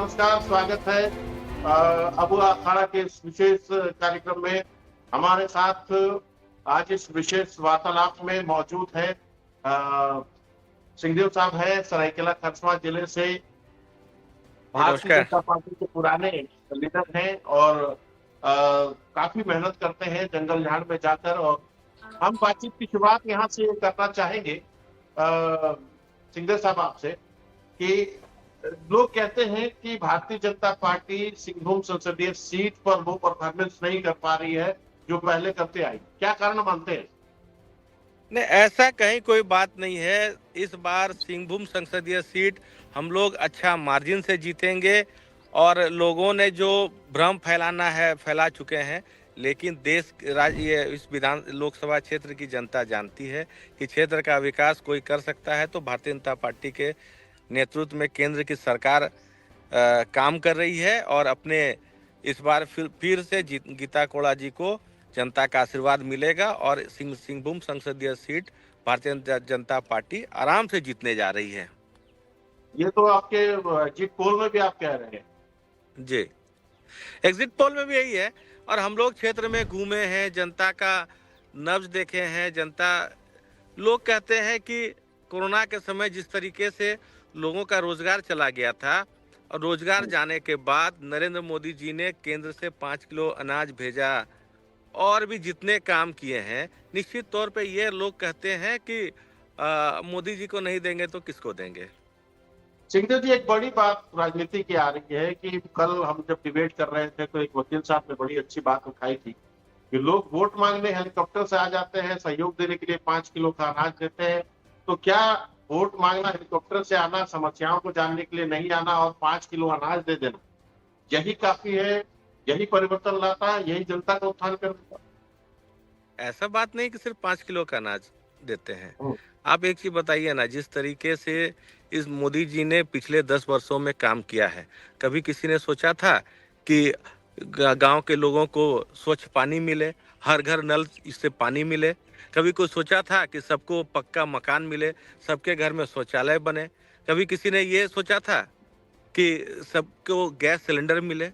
नमस्कार, स्वागत है अबू अखाड़ा के इस विशेष कार्यक्रम में। हमारे साथ आज इस विशेष वार्तालाप में मौजूद है सिंहदेव साहब है, सरायकेला खरसावां जिले से जी भारतीय नमस्कार। जनता पार्टी के पुराने लीडर हैं और काफी मेहनत करते हैं जंगल झाड़ में जाकर। और हम बातचीत की शुरुआत यहाँ से करना चाहेंगे सिंहदेव साहब आपसे कि लोग कहते हैं कि भारतीय जनता पार्टी सिंहभूम संसदीय सीट पर वो परफॉर्मेंस नहीं कर पा रही है जो पहले करते आई। क्या कारण मानते हैं? नहीं, ऐसा कहीं कोई बात नहीं है। इस बार सिंहभूम संसदीय सीट हम लोग अच्छा मार्जिन से जीतेंगे और लोगों ने जो भ्रम फैलाना है फैला चुके हैं। लेकिन देश ये इस विधान लोकसभा क्षेत्र की जनता जानती है कि क्षेत्र का विकास कोई कर सकता है तो भारतीय जनता पार्टी के नेतृत्व में केंद्र की सरकार काम कर रही है और अपने इस बार फिर से गीता कोड़ा जी को जनता का आशीर्वाद मिलेगा और सिंहभूम संसदीय सीट भारतीय जनता पार्टी आराम से जीतने जा रही है। ये तो आपके एग्जिट पोल में भी आप कह रहे हैं। जी, एग्जिट पोल में भी यही है और हम लोग क्षेत्र में घूमे हैं, जनता का नब्ज देखे हैं। जनता लोग कहते हैं कि कोरोना के समय जिस तरीके से लोगों का रोजगार चला गया था और रोजगार जाने के बाद नरेंद्र मोदी जी ने केंद्र से 5 किलो अनाज भेजा और भी जितने काम किए हैं, निश्चित तौर पे ये लोग कहते हैं कि मोदी जी को नहीं देंगे तो किसको देंगे। सिंहदेव जी, एक बड़ी बात राजनीति की आ रही है कि कल हम जब डिबेट कर रहे थे तो एक वकील साहब ने बड़ी अच्छी बात उठाई थी कि लोग वोट मांगने हेलीकॉप्टर से आ जाते हैं, सहयोग देने के लिए 5 किलो का अनाज देते हैं। तो क्या वोट मांगना, हेलीकॉप्टर से आना, समस्याओं को जानने के लिए नहीं आना और 5 किलो अनाज दे देना, यही काफी है? यही परिवर्तन लाता है? यही जनता का उत्थान कर देता? ऐसा बात नहीं कि सिर्फ 5 किलो का अनाज देते हैं। आप एक चीज बताइए ना, जिस तरीके से इस मोदी जी ने पिछले 10 वर्षों में काम किया है, कभी किसी ने सोचा था कि गांव के लोगों को स्वच्छ पानी मिले, हर घर नल इससे पानी मिले? कभी कोई सोचा था कि सबको पक्का मकान मिले, सबके घर में शौचालय बने? कभी किसी ने ये सोचा था कि सबको गैस सिलेंडर मिले?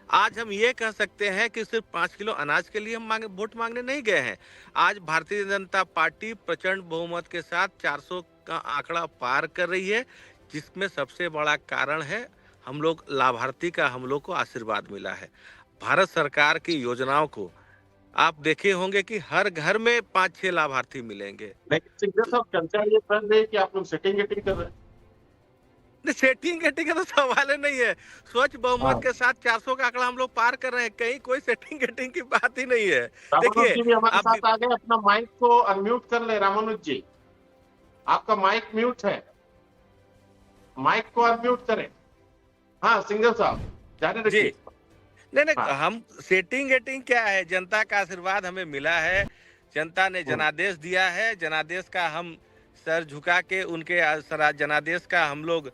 आज हम ये कह सकते हैं कि सिर्फ 5 किलो अनाज के लिए हम वोट मांगने नहीं गए हैं। आज भारतीय जनता पार्टी प्रचंड बहुमत के साथ 400 का आंकड़ा पार कर रही है, जिसमें सबसे बड़ा कारण है हम लोग लाभार्थी का हम लोग को आशीर्वाद मिला है। भारत सरकार की योजनाओं को आप देखे होंगे कि हर घर में 5-6 लाभार्थी मिलेंगे। लेकिन सिंहदेव साहब, चर्चा ये कर रहे हैं कि आप लोग सेटिंग गेटिंग कर रहे हैं। सेटिंग गेटिंग का तो सवाल ही नहीं है। स्वच्छ बहुमत के साथ 400 का आंकड़ा हम लोग पार कर रहे हैं, कहीं कोई सेटिंग गेटिंग की बात ही नहीं है। रामानुज देखिए, जी भी हमारे आप साथ आ गए। अपना माइक को अनम्यूट कर ले रामानुज जी, आपका माइक म्यूट है, माइक को अनम्यूट करें। हाँ सिंहदेव साहब, जारी जी, रखिए। नहीं हाँ। हम सेटिंग गेटिंग क्या है, जनता का आशीर्वाद हमें मिला है। जनता ने जनादेश दिया है, जनादेश का हम सर झुका के उनके जनादेश का हम लोग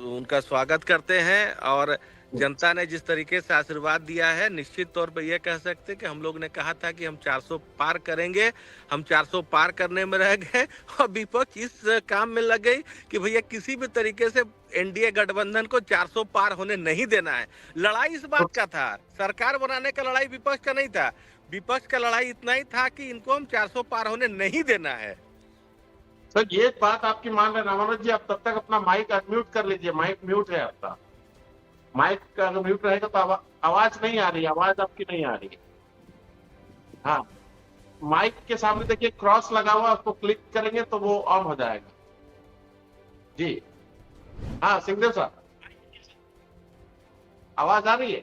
उनका स्वागत करते हैं। और जनता ने जिस तरीके से आशीर्वाद दिया है, निश्चित तौर पर यह कह सकते हैं कि हम लोग ने कहा था कि हम 400 पार करेंगे, हम 400 पार करने में रह गए और विपक्ष इस काम में लग गई कि भैया किसी भी तरीके से एनडीए गठबंधन को 400 पार होने नहीं देना है। लड़ाई इस बात का था, सरकार बनाने का लड़ाई विपक्ष का नहीं था। विपक्ष का लड़ाई इतना ही था कि इनको हम 400 पार होने नहीं देना है। सर, ये बात आपकी मान रहे रामानुज जी, आप तब तक अपना माइक अनम्यूट कर लीजिए। माइक म्यूट है आपका। माइक का अगर म्यूट रहेगा तो आवाज नहीं आ रही, आवाज आपकी नहीं आ रही। हाँ, माइक के सामने देखिए क्रॉस लगा हुआ, उसको क्लिक करेंगे तो वो ऑन हो जाएगा। जी हाँ सिंहदेव साहब, आवाज आ रही है?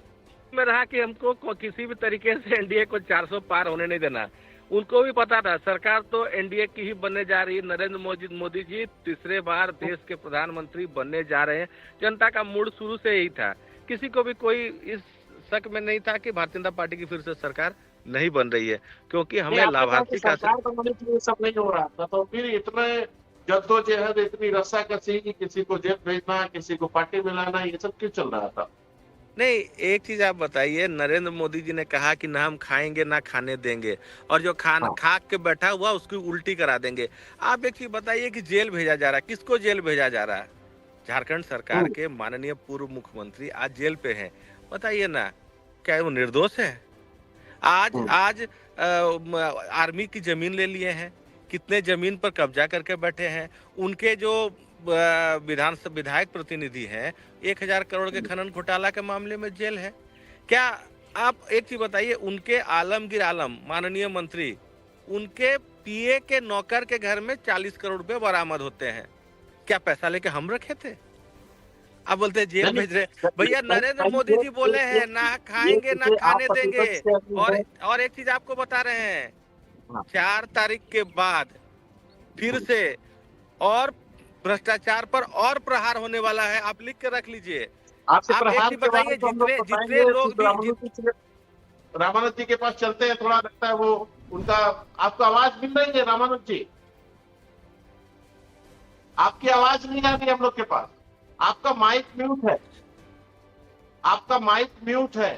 में रहा कि हमको किसी भी तरीके से एनडीए को 400 पार होने नहीं देना। उनको भी पता था सरकार तो एनडीए की ही बनने जा रही है। नरेंद्र मोदी जी तीसरे बार देश के प्रधानमंत्री बनने जा रहे हैं। जनता का मूड शुरू से यही था, किसी को भी कोई इस शक में नहीं था कि भारतीय जनता पार्टी की फिर से सरकार नहीं बन रही है, क्योंकि हमें लाभार्थी का सरकार बनने के लिए सब नहीं हो रहा था, तो फिर इतने जद्दोजहद, इतनी रस्साकसी, किसी को जेल भेजना, किसी को पार्टी में लाना, ये सब क्यों चल रहा था? नहीं, एक चीज आप बताइए, नरेंद्र मोदी जी ने कहा कि ना हम खाएंगे ना खाने देंगे और जो खा के बैठा हुआ उसकी उल्टी करा देंगे। आप एक चीज बताइए कि जेल भेजा जा रहा है, किसको जेल भेजा जा रहा है? झारखंड सरकार के माननीय पूर्व मुख्यमंत्री आज जेल पे हैं। बताइए ना, क्या वो निर्दोष है? आज आज आर्मी की जमीन ले लिए हैं, कितने जमीन पर कब्जा करके बैठे हैं। उनके जो विधायक प्रतिनिधि हैं, 1000 करोड़ के खनन घोटाला के मामले में जेल है। क्या आप एक चीज बताइए, उनके आलमगीर आलम माननीय मंत्री, उनके पीए के नौकर के घर में 40 करोड़ रुपए बरामद होते हैं। क्या पैसा लेके हम रखे थे? अब बोलते हैं जेल भेज रहे। भैया नरेंद्र मोदी जी बोले हैं ना खाएंगे ना खाने देंगे। और एक चीज आपको बता रहे हैं, 4 तारीख के बाद फिर से और भ्रष्टाचार पर और प्रहार होने वाला है। आप लिख के रख लीजिए। आप एक चीज बताइए, जितने लोग रामानुज जी के पास चलते हैं, थोड़ा लगता है वो उनका, आपको आवाज मिल रही है रामानुज जी? आपकी आवाज नहीं आ रही हम लोग के पास। आपका माइक म्यूट है, आपका माइक म्यूट है।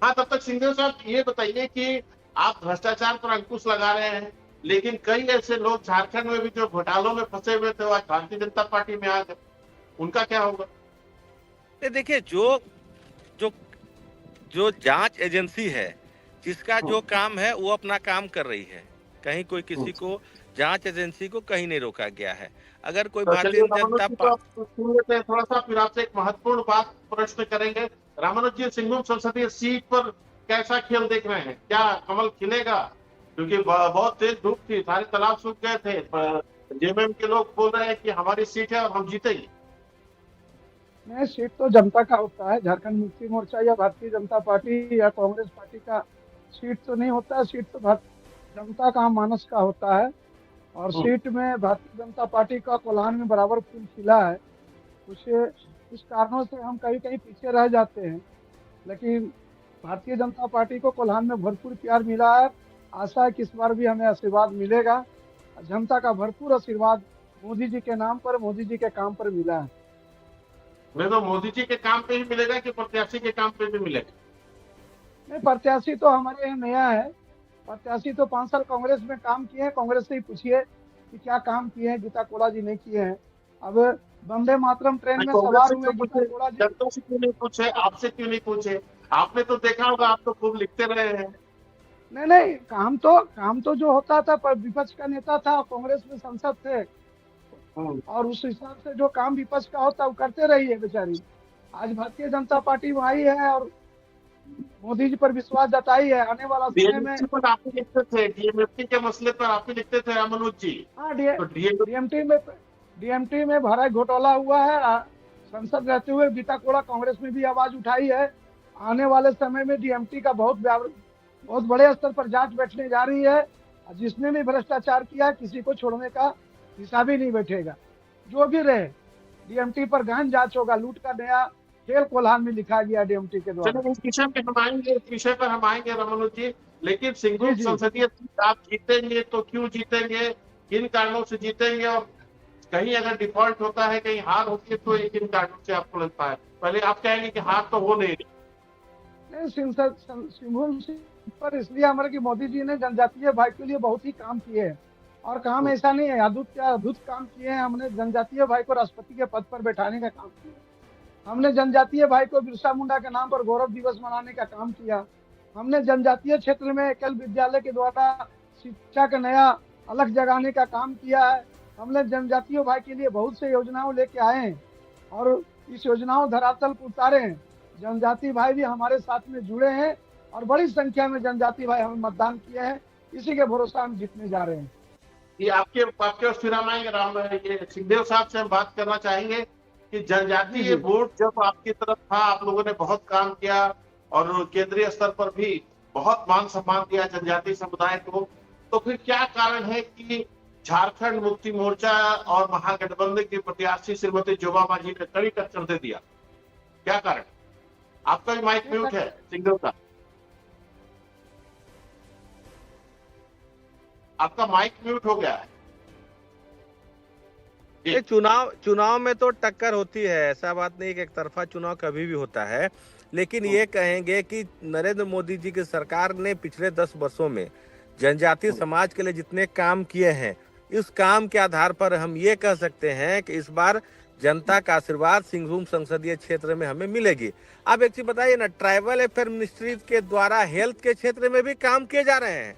हाँ, तब तक सिंघदेव साहब ये बताइए कि आप भ्रष्टाचार पर अंकुश लगा रहे हैं, लेकिन कई ऐसे लोग झारखंड में भी जो घोटालों में फंसे हुए थे, आज भारतीय जनता पार्टी में आ गए, उनका क्या होगा? देखिए, जो जो जो जांच एजेंसी है, जिसका जो काम है वो अपना काम कर रही है। कहीं कोई किसी को, जांच एजेंसी को कहीं नहीं रोका गया है। अगर कोई भारतीय जनता पार्टी सुन लेते हैं थोड़ा सा, फिर आपसे एक महत्वपूर्ण बात प्रश्न करेंगे। रामानुज जी, सिंघभूम संसदीय सीट पर कैसा खेल देख रहे हैं? क्या कमल खिलेगा? क्योंकि बहुत तेज धूप थी, सारे तालाब सूख गए थे। जेएमएम के लोग बोल रहे हैं कि हमारी सीट है और हम जीतेंगे। नहीं, सीट तो जनता का होता है। झारखंड मुक्ति मोर्चा या भारतीय जनता पार्टी या कांग्रेस पार्टी का सीट तो नहीं होता है। सीट तो जनता का, मानस का होता है। और सीट में भारतीय जनता पार्टी का कोल्हान में बराबर फूल खिला है। इस कारणों से हम कहीं कहीं पीछे रह जाते हैं, लेकिन भारतीय जनता पार्टी को कोल्हान में भरपूर प्यार मिला है। आशा है कि इस बार भी हमें आशीर्वाद मिलेगा। जनता का भरपूर आशीर्वाद मोदी जी के नाम पर, मोदी जी के काम पर मिला है। मैं तो मोदी जी के काम पे ही मिलेगा कि प्रत्याशी के काम पे भी मिलेगा? नहीं, प्रत्याशी तो हमारे यहाँ नया है। प्रत्याशी तो 5 साल कांग्रेस में काम किए हैं। कांग्रेस से ही पूछिए कि क्या काम किए हैं। गीता कोड़ा जी नहीं किए हैं। अब वंदे मातरम ट्रेन में सवार हुए गीता कोड़ा जी। जनता से क्यों नहीं पूछे, आपसे क्यों नहीं पूछे? आपने तो देखा होगा, आप तो खूब लिखते रहे हैं। नहीं, काम तो जो होता था, पर विपक्ष का नेता था, कांग्रेस में सांसद थे, और उस हिसाब से जो काम विपक्ष का होता वो करते रही है बेचारी। आज भारतीय जनता पार्टी में आई है और मोदी जी पर विश्वास जताई है। आने वाला समय में आप ही लिखते थे, डीएमएफटी के मसले पर आप ही लिखते थे रामानुज जी। हाँ, डीएमटी में भारी घोटाला हुआ है। संसद रहते हुए गीता कोड़ा कांग्रेस में भी आवाज उठाई है। आने वाले समय में डीएमटी का बहुत बड़े स्तर पर जांच बैठने जा रही है। जिसने भी भ्रष्टाचार किया, किसी को छोड़ने का हिसाब ही नहीं बैठेगा। जो भी रहे, डीएमटी पर गहन जांच होगा। लूट का नया खेल कोल्हान में लिखा गया डीएमटी के द्वारा। इस विषय पर हम आएंगे रामानुज जी, लेकिन सिंघभूम संसदीय सीट आप जीतेंगे तो क्यों जीतेंगे, किन कारणों से जीतेंगे, और कहीं अगर डिफॉल्ट होता है, कहीं हार होती है, तो ये किन कारणों से आपको लगता है? पहले आप कहेंगे कि हार तो हो नहीं रही। सिंघभूम पर इसलिए हमारे कि मोदी जी ने जनजातीय भाई के लिए बहुत ही काम किए हैं। और काम ऐसा नहीं है, अद्भुत काम किए हैं। हमने जनजातीय भाई को राष्ट्रपति के पद पर बैठाने का काम किया। हमने जनजातीय भाई को बिरसा मुंडा के नाम पर गौरव दिवस मनाने का काम किया। हमने जनजातीय क्षेत्र में एकल विद्यालय के द्वारा शिक्षा का नया अलग जगाने का काम किया है। हमने जनजातीय भाई के लिए बहुत से योजनाओं लेके आए हैं और इस योजनाओं धरातल पर उतारे हैं। जनजातीय भाई भी हमारे साथ में जुड़े हैं और बड़ी संख्या में जनजातीय भाई हमें मतदान किए हैं। इसी के भरोसा हम जीतने जा रहे हैं। ये आपके फिर हम आएंगे ये सिंघदेव साहब से हम बात करना चाहेंगे कि जनजातीय वोट जब आपकी तरफ था, आप लोगों ने बहुत काम किया और केंद्रीय स्तर पर भी बहुत मान सम्मान दिया जनजातीय समुदाय को, तो फिर क्या कारण है कि झारखंड मुक्ति मोर्चा और महागठबंधन की प्रत्याशी श्रीमती जोबा मांझी ने कड़ी टक्कर दे दिया? क्या कारण? आपका भी माइक म्यूट है सिंघदेव साहब, आपका माइक म्यूट हो गया है। ये चुनाव में तो टक्कर होती है, ऐसा बात नहीं कि एक तरफा चुनाव कभी भी होता है। लेकिन ये कहेंगे कि नरेंद्र मोदी जी की सरकार ने पिछले 10 वर्षों में जनजातीय समाज के लिए जितने काम किए हैं, इस काम के आधार पर हम ये कह सकते हैं कि इस बार जनता का आशीर्वाद सिंहभूम संसदीय क्षेत्र में हमें मिलेगी। आप एक चीज बताइए ना, ट्राइबल अफेयर मिनिस्ट्री के द्वारा हेल्थ के क्षेत्र में भी काम किए जा रहे हैं।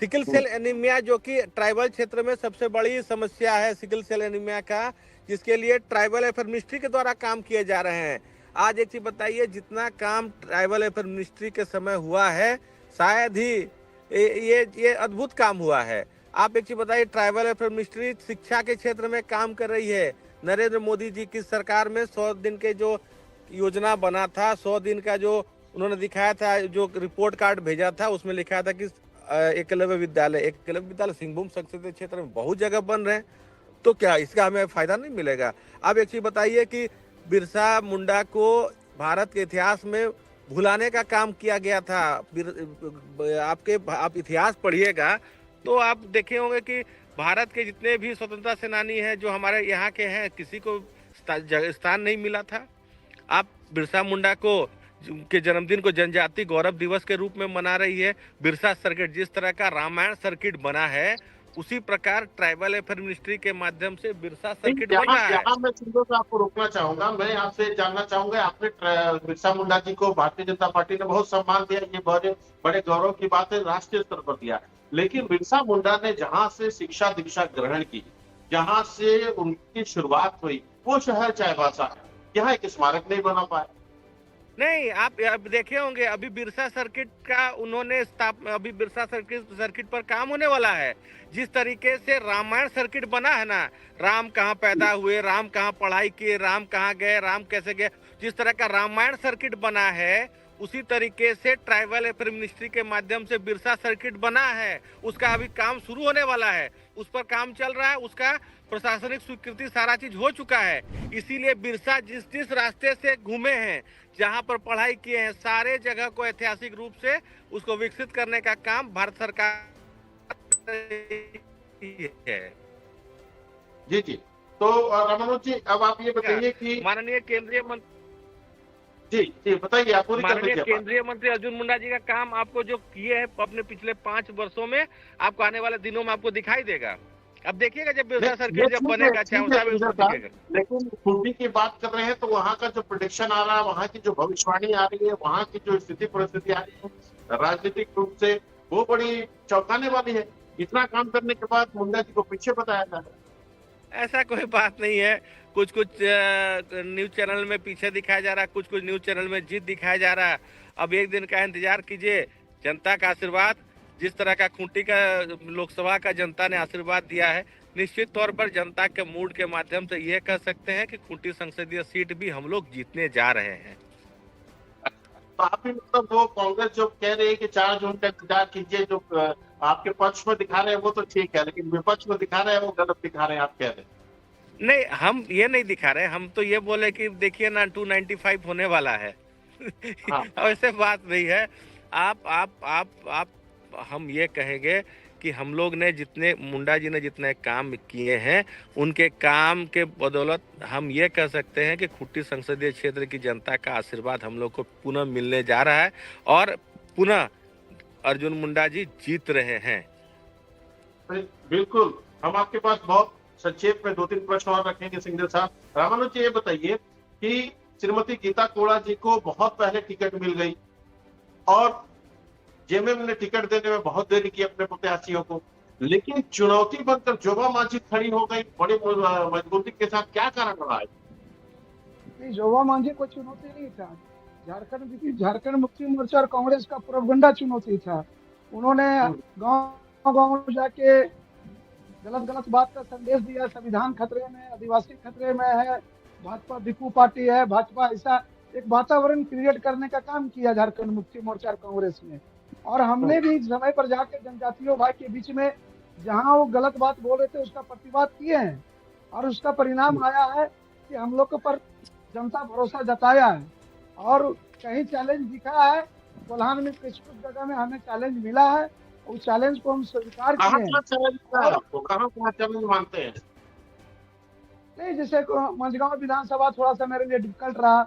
सिकल सेल एनीमिया जो कि ट्राइबल क्षेत्र में सबसे बड़ी समस्या है, सिकल सेल एनीमिया का, जिसके लिए ट्राइबल अफेयर मिनिस्ट्री के द्वारा काम किए जा रहे हैं। आज एक चीज बताइए, जितना काम ट्राइबल अफेयर मिनिस्ट्री के समय हुआ है, शायद ही ये अद्भुत काम हुआ है। आप एक चीज बताइए, ट्राइबल अफेयर मिनिस्ट्री शिक्षा के क्षेत्र में काम कर रही है। नरेंद्र मोदी जी की सरकार में 100 दिन के जो योजना बना था, 100 दिन का जो उन्होंने दिखाया था, जो रिपोर्ट कार्ड भेजा था, उसमें लिखा था कि एकलव्य विद्यालय सिंहभूम संसदीय क्षेत्र में बहुत जगह बन रहे हैं, तो क्या इसका हमें फायदा नहीं मिलेगा? आप एक चीज बताइए कि बिरसा मुंडा को भारत के इतिहास में भुलाने का काम किया गया था। आप इतिहास पढ़िएगा तो आप देखे होंगे कि भारत के जितने भी स्वतंत्रता सेनानी हैं जो हमारे यहाँ के हैं, किसी को स्थान नहीं मिला था। आप बिरसा मुंडा को के जन्मदिन को जनजाति गौरव दिवस के रूप में मना रही है। बिरसा सर्किट, जिस तरह का रामायण सर्किट बना है, उसी प्रकार ट्राइबल अफेयर मिनिस्ट्री के माध्यम से बिरसा सर्किट बन रहा है। यहाँ मैं सिंधु आपको रोकना चाहूंगा। मैं आपसे जानना चाहूंगा, आपने बिरसा मुंडा जी को भारतीय जनता पार्टी ने बहुत सम्मान दिया, ये बड़े गौरव की बात है, राष्ट्रीय स्तर पर दिया। लेकिन बिरसा मुंडा ने जहां से शिक्षा दीक्षा ग्रहण की, जहां से उनकी शुरुआत हुई, वो शहर चाईबासा है। यहाँ एक स्मारक नहीं बना पाया। नहीं, आप देखे होंगे, अभी बिरसा सर्किट का उन्होंने अभी बिरसा सर्किट पर काम होने वाला है। जिस तरीके से रामायण सर्किट बना है ना, राम कहाँ पैदा हुए, राम कहाँ पढ़ाई किए, राम कहाँ गए, राम कैसे गए, जिस तरह का रामायण सर्किट बना है, उसी तरीके से ट्राइबल अफेयर मिनिस्ट्री के माध्यम से बिरसा सर्किट बना है। उसका अभी काम शुरू होने वाला है, उस पर काम चल रहा है, उसका प्रशासनिक स्वीकृति सारा चीज हो चुका है। इसीलिए बिरसा जिस रास्ते से घूमे हैं, जहां पर पढ़ाई किए हैं, सारे जगह को ऐतिहासिक रूप से उसको विकसित करने का काम भारत सरकार है। जी जी, तो रामानुज जी, अब आप ये बताइए कि माननीय केंद्रीय मंत्री, जी बताइए, आप पूरी कर दीजिए। केंद्रीय मंत्री अर्जुन मुंडा जी का काम आपको जो किए हैं अपने पिछले 5 वर्षों में, आपको आने वाले दिनों में आपको दिखाई देगा। अब देखिएगा जब बिरसा सर्किट जब बनेगा, लेकिन खूबी की बात कर रहे हैं तो वहाँ का जो प्रेडिक्शन आ रहा है, वहाँ की जो भविष्यवाणी आ रही है, वहाँ की जो स्थिति परिस्थिति आ रही है राजनीतिक रूप से, वो बड़ी चौंकाने वाली है। इतना काम करने के बाद मुंडा जी को पीछे बताया जा रहा है। ऐसा कोई बात नहीं है। कुछ न्यूज चैनल में पीछे दिखाया जा रहा है, कुछ न्यूज चैनल में जीत दिखाया जा रहा है। अब एक दिन का इंतजार कीजिए, जनता का आशीर्वाद, जिस तरह का खूंटी का लोकसभा का जनता ने आशीर्वाद दिया है, निश्चित तौर पर जनता के मूड के माध्यम से यह कह सकते हैं कि खूंटी संसदीय सीट भी हम लोग जीतने जा रहे हैं। तो आप भी मतलब वो कांग्रेस जो कह रही है कि 4 जून का इंतजार कीजिए, जो आपके पक्ष में दिखा रहे हैं वो तो ठीक है, लेकिन विपक्ष में दिखा रहे हैं वो गलत दिखा रहे हैं, आप कह रहे हैं। नहीं, हम ये नहीं दिखा रहे, हम तो ये बोले कि देखिए ना 295 होने वाला है। हाँ। ऐसे बात नहीं है। आप हम ये कहेंगे कि हम लोग ने जितने, मुंडा जी ने जितने काम किए हैं, उनके काम के बदौलत हम ये कह सकते हैं कि खूंटी संसदीय क्षेत्र की जनता का आशीर्वाद हम लोग को पुनः मिलने जा रहा है और पुनः अर्जुन मुंडा जी जीत रहे हैं। बिल्कुल, हम आपके पास बहुत संक्षेप में 2-3 प्रश्न और रखेंगे सिंघल साहब। रामानुज जी, ये बताइए कि श्रीमती गीता कोड़ा जी को बहुत पहले टिकट मिल गई और जेएमएम ने टिकट देने में बहुत देरी की अपने प्रत्याशियों को, लेकिन चुनौती बनकर जोबा मांझी खड़ी हो गई बड़ी मजबूती के साथ। क्या कारण रहा है? नहीं, जोबा मांझी को चुनौती नहीं था, झारखंड मुक्ति मोर्चा और कांग्रेस का प्रोपगंडा चुनौती था। उन्होंने गांव में जाके गलत बात का संदेश दिया, संविधान खतरे में, आदिवासी खतरे में है, भाजपा भिखू पार्टी है, भाजपा, ऐसा एक वातावरण क्रिएट करने का काम किया झारखंड मुक्ति मोर्चा और कांग्रेस ने। और हमने भी समय पर जाकर जनजातियों भाई के बीच में जहां वो गलत बात बोल रहे थे उसका प्रतिवाद किए हैं और उसका परिणाम आया है कि हम लोग के पर जनता भरोसा जताया है और कहीं चैलेंज दिखा है। कोल्हान में कुछ जगह में हमें चैलेंज मिला है, उस चैलेंज को हम स्वीकार किए हैं। कहाँ चैलेंज मानते हैं? नहीं, जैसे मंझगांव विधानसभा थोड़ा सा मेरे लिए डिफिकल्ट रहा,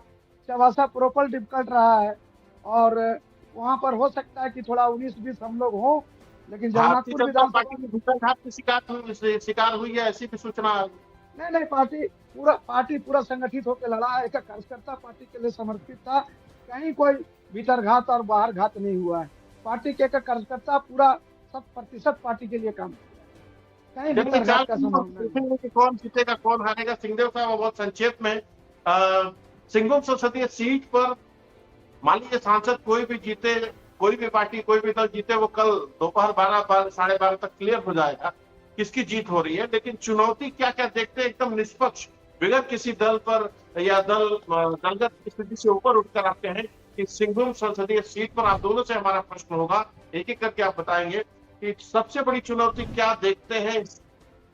चवासा प्रोपर डिफिकल्ट रहा है और वहाँ पर हो सकता है कि थोड़ा 19-20 हम लोग हो, लेकिन जगन्नाथपुर विधानसभा की शिकार हुई है, ऐसी भी सूचना। नहीं नहीं, पार्टी पूरा संगठित होकर लड़ा, एक कार्यकर्ता पार्टी के लिए समर्पित था। कहीं कोई भीतर घात और बाहर घात नहीं हुआ है। पार्टी के एक कार्यकर्ता पूरा 100% पार्टी के लिए काम किया, कहीं जब भीतर विचार घात का संभावना नहीं। पूछेंगे कि कौन जीतेगा कौन हारेगा, सिंहदेव साहब बहुत संक्षेप में सिंहभूम संसदीय सीट पर मान लीजिए सांसद कोई भी जीते, कोई भी पार्टी कोई भी दल जीते, वो कल दोपहर 12 साढ़े 12 तक क्लियर हो जाएगा किसकी जीत हो रही है। लेकिन चुनौती क्या क्या देखते हैं, एकदम निष्पक्ष बगैर किसी दल पर या दलगत स्थिति से ऊपर उठकर आते हैं कि सिंहभूम संसदीय सीट पर आप दोनों से हमारा प्रश्न होगा, एक एक करके आप बताएंगे कि सबसे बड़ी चुनौती क्या देखते हैं।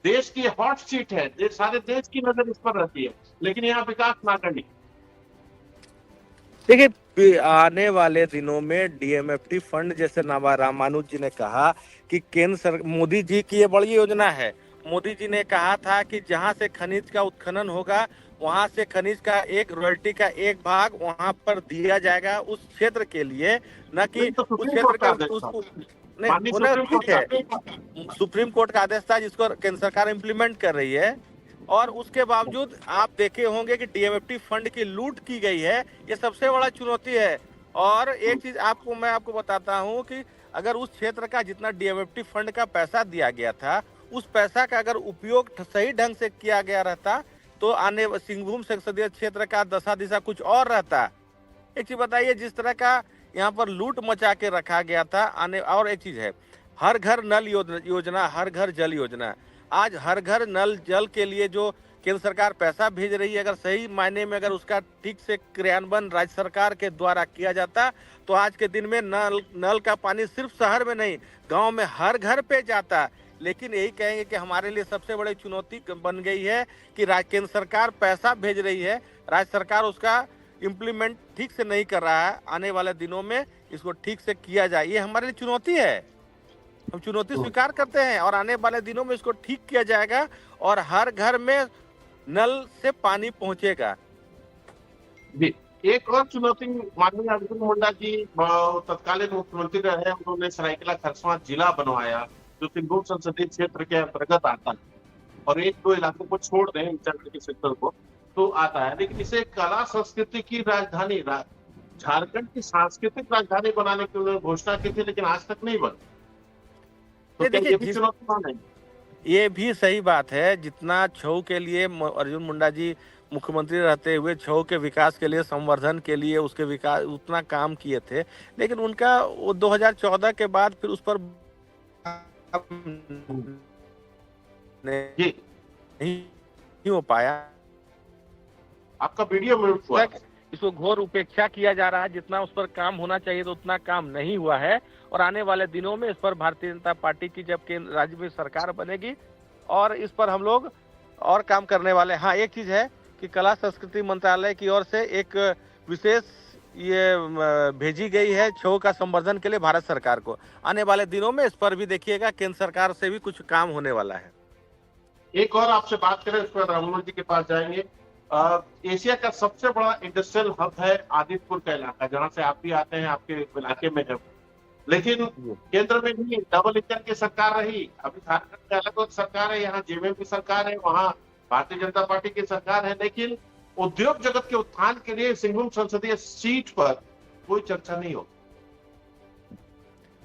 देश की हॉट सीट है, सारे देश की नजर इस पर रहती है, लेकिन यहाँ विकास ना करनी। देखिए, आने वाले दिनों में डीएमएफटी फंड, जैसे नामा रामानुज जी ने कहा कि मोदी जी की ये बड़ी योजना है। मोदी जी ने कहा था कि जहां से खनिज का उत्खनन होगा वहां से खनिज का एक रॉयल्टी का एक भाग वहां पर दिया जाएगा उस क्षेत्र के लिए, न कि उस क्षेत्र का नहीं। ठीक है, सुप्रीम कोर्ट का आदेश था जिसको केंद्र सरकार इम्प्लीमेंट कर रही है, और उसके बावजूद आप देखे होंगे कि डीएमएफटी फंड की लूट की गई है। ये सबसे बड़ा चुनौती है। और एक चीज मैं आपको बताता हूं कि अगर उस क्षेत्र का जितना डीएमएफटी फंड का पैसा दिया गया था, उस पैसा का अगर उपयोग सही ढंग से किया गया रहता तो आने सिंहभूम संसदीय क्षेत्र का दशा दिशा कुछ और रहता। एक चीज बताइए, जिस तरह का यहाँ पर लूट मचा के रखा गया था और एक चीज है, हर घर नल योजना, हर घर जल योजना। आज हर घर नल जल के लिए जो केंद्र सरकार पैसा भेज रही है, अगर सही मायने में अगर उसका ठीक से क्रियान्वयन राज्य सरकार के द्वारा किया जाता तो आज के दिन में नल का पानी सिर्फ शहर में नहीं, गांव में हर घर पे जाता। लेकिन यही कहेंगे कि हमारे लिए सबसे बड़ी चुनौती बन गई है कि केंद्र सरकार पैसा भेज रही है, राज्य सरकार उसका इम्प्लीमेंट ठीक से नहीं कर रहा है। आने वाले दिनों में इसको ठीक से किया जाए, ये हमारे लिए चुनौती है। हम चुनौती स्वीकार करते हैं और आने वाले दिनों में इसको ठीक किया जाएगा और हर घर में नल से पानी पहुंचेगा। जी, एक और चुनौती माननीय अर्जुन मुंडा जी तत्कालीन मुख्यमंत्री रहे, उन्होंने सरायकेला खरसावां जिला बनवाया जो सिंहभूम संसदीय क्षेत्र के अंतर्गत आता है, और एक दो इलाकों को छोड़ दें उत्तराखंड के सेक्टर को तो आता है। लेकिन इसे कला संस्कृति की राजधानी, झारखंड की सांस्कृतिक राजधानी बनाने की उन्होंने घोषणा की थी, लेकिन आज तक नहीं बनी। तो ये भी चुनौती है। ये भी सही बात है, जितना छऊ के लिए अर्जुन मुंडा जी मुख्यमंत्री रहते हुए छऊ के विकास के लिए, संवर्धन के लिए, उसके विकास उतना काम किए थे, लेकिन उनका वो 2014 के बाद फिर उस पर नहीं हो पाया। आपका वीडियो म्यूट हुआ। इसको घोर उपेक्षा किया जा रहा है, जितना उस पर काम होना चाहिए तो उतना काम नहीं हुआ है। और आने वाले दिनों में इस पर भारतीय जनता पार्टी की जब केंद्र राज्य में सरकार बनेगी और इस पर हम लोग और काम करने वाले। हाँ, एक चीज है कि कला संस्कृति मंत्रालय की ओर से एक विशेष ये भेजी गई है छऊ का संवर्धन के लिए भारत सरकार को। आने वाले दिनों में इस पर भी देखिएगा केंद्र सरकार से भी कुछ काम होने वाला है। एक और आपसे बात करें, उस पर राममोहन जी के पास जाएंगे। एशिया का सबसे बड़ा इंडस्ट्रियल हब है आदितपुर का इलाका, जहां से आप भी आते हैं, आपके इलाके में है। लेकिन केंद्र में भी डबल इंजन की सरकार रही। अभी झारखंड में अलग अलग सरकार है, यहाँ जेएमएम की सरकार है, वहाँ भारतीय जनता पार्टी की सरकार है। लेकिन उद्योग जगत के उत्थान के लिए सिंहभूम संसदीय सीट पर कोई चर्चा नहीं हो।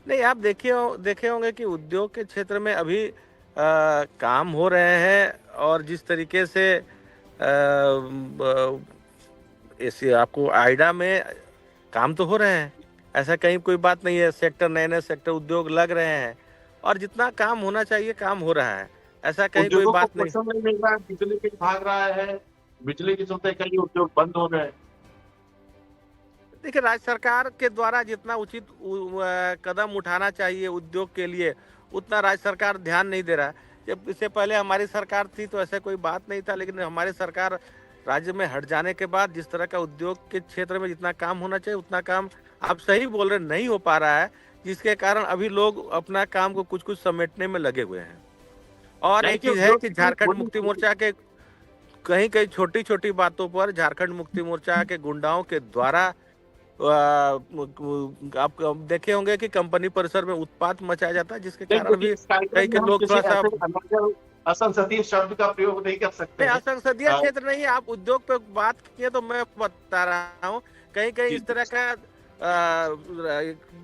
नहीं, आप देखे होंगे कि उद्योग के क्षेत्र में अभी काम हो रहे हैं और जिस तरीके से ऐसे आपको आइडा में काम तो हो रहे हैं, ऐसा कहीं कोई बात नहीं है। सेक्टर नए सेक्टर उद्योग लग रहे हैं और जितना काम होना चाहिए काम हो रहा है, ऐसा कहीं कोई बात नहीं मिल रहा है। बिजली के भाग रहा है, बिजली के चलते कई उद्योग बंद हो रहे हैं। देखिए, राज्य सरकार के द्वारा जितना उचित कदम उठाना चाहिए उद्योग के लिए, उतना राज्य सरकार ध्यान नहीं दे रहा है। जब इससे पहले हमारी सरकार थी तो ऐसा कोई बात नहीं था, लेकिन हमारी सरकार राज्य में हट जाने के बाद जिस तरह का उद्योग के क्षेत्र में जितना काम होना चाहिए उतना काम, आप सही बोल रहे, नहीं हो पा रहा है, जिसके कारण अभी लोग अपना काम को कुछ कुछ समेटने में लगे हुए हैं। और एक चीज है कि झारखंड मुक्ति मोर्चा के कहीं कहीं छोटी छोटी बातों पर झारखंड मुक्ति मोर्चा के गुंडाओं के द्वारा आप देखे होंगे कि कंपनी परिसर में उत्पात मचाया जाता है, जिसके कारण भी कई के लोग थोड़ा सा असंसदीय शब्द का प्रयोग नहीं कर सकते नहीं, हैं। असंसदीय क्षेत्र नहीं, आप उद्योग पे बात किए तो मैं बता रहा हूँ, कहीं कहीं जी, इस तरह का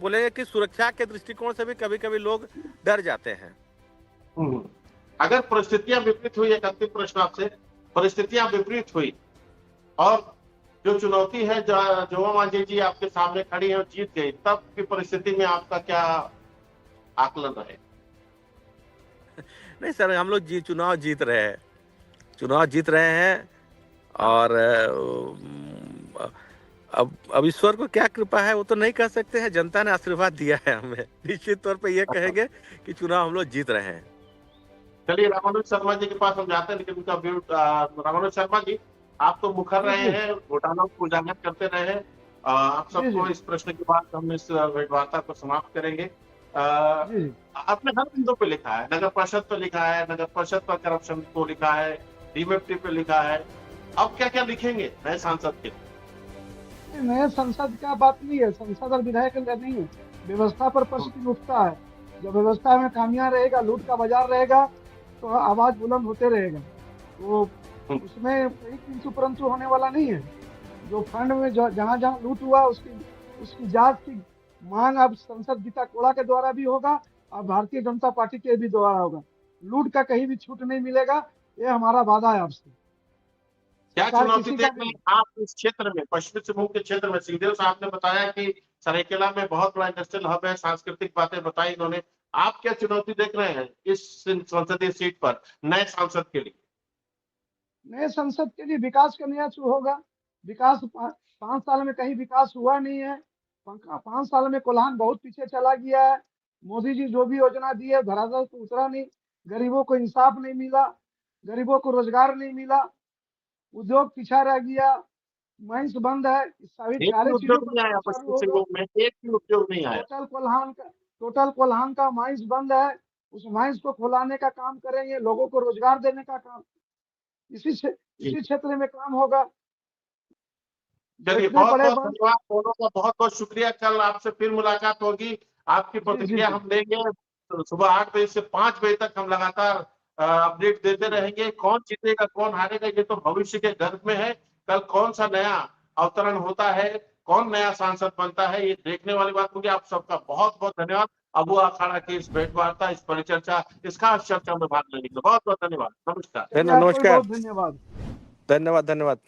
बोलेंगे कि सुरक्षा के दृष्टिकोण से भी कभी कभी लोग डर जाते हैं। हम्म। अगर परिस्थितियां विपरीत हुई, एक अंतिम प्रश्न आपसे, परिस्थितियां विपरीत हुई और जो चुनौती है जोवा मांझी जी आपके सामने खड़ी है और जीत गई, तब की परिस्थिति में आपका क्या आकलन रहे? नहीं सर, हम लोग चुनाव जीत रहे हैं, चुनाव जीत रहे हैं। और अब ईश्वर को क्या कृपा है वो तो नहीं कह सकते हैं, जनता ने आशीर्वाद दिया है हमें, निश्चित तौर पे ये कहेंगे कि चुनाव हम लोग जीत रहे हैं। चलिए, रामानुज शर्मा जी के पास हम जाते हैं, लेकिन उनका व्यू, रामानुज शर्मा जी, आप तो मुखर जी रहे जी हैं, घोटालों को उजागर करते रहे हैं। आप जी सबको जी इस प्रश्न के बाद हम इस वार्ता को समाप्त करेंगे। जी जी। आपने हर बिंदु पे लिखा है, नगर परिषद पे लिखा है, नगर परिषद पर करप्शन को लिखा है, डीएमएफटी पे लिखा है। अब क्या क्या लिखेंगे नए सांसद के? नए संसद का बात नहीं है, संसद और विधायक का नहीं है, व्यवस्था पर प्रश्न उठता है। जब व्यवस्था में खामियां रहेगा, लूट का बाजार रहेगा, तो आवाज बुलंद होते रहेगा। तो उसमें कहीं किंतु परंतु होने वाला नहीं है। जो फंड में जहां जहां लूट हुआ उसकी जांच की मांग अब संसद गीता कोड़ा के द्वारा भी होगा और भारतीय जनता पार्टी के भी द्वारा होगा। लूट का कहीं भी छूट नहीं मिलेगा, ये हमारा वादा है आपसे। क्या सरकार चुनौती किसी का देख रहे हैं आप इस क्षेत्र में, पश्चिमी सिंहभूम के क्षेत्र में? सिंहदेव साहब ने बताया कि सरायकेला में बहुत बड़ा इंडस्ट्रियल हब है, सांस्कृतिक बातें बताई इन्होंने। आप क्या चुनौती देख रहे हैं इस संसदीय सीट पर नए सांसद के लिए? नए संसद के लिए विकास का नया शुरू होगा। विकास 5 साल में कहीं विकास हुआ नहीं है। 5 साल में कोल्हान बहुत पीछे चला गया है। मोदी जी जो भी योजना दी है धरातल पर उतरा नहीं। गरीबों को इंसाफ नहीं मिला, गरीबों को रोजगार नहीं मिला, उद्योग पीछा रह गया, माइंस बंद है। एक भी सारी चीजों उद्योग पर नहीं आया सुचारू पश्चिमी होगा। सिंहभूम में, एक भी उद्योग नहीं आया। टोटल कोल्हान का माइंस बंद है। उस माइंस को खोलाने का काम करेंगे, लोगों को रोजगार देने का काम जी, इसी क्षेत्र में काम होगा। जो चलिए, इतने बहुत बड़े बहुत बंद। धन्यवाद दोनों का, बहुत बहुत शुक्रिया। कल आपसे फिर मुलाकात होगी, आपकी जी जी प्रतिक्रिया जी हम लेंगे। तो सुबह 8 बजे से 5 बजे तक हम लगातार अपडेट देते जी रहेंगे। कौन जीतेगा कौन हारेगा ये तो भविष्य के गर्भ में है। कल कौन सा नया अवतरण होता है, कौन नया सांसद बनता है, ये देखने वाली बात होगी। आप सबका बहुत बहुत धन्यवाद। अबू अखाड़ा की इस भेंट वार्ता, इस परिचर्चा, इस खास चर्चा में भाग लेने के लिए बहुत बहुत धन्यवाद। नमस्कार। चलिए, आपको भी नमस्कार। बहुत धन्यवाद। धन्यवाद धन्यवाद।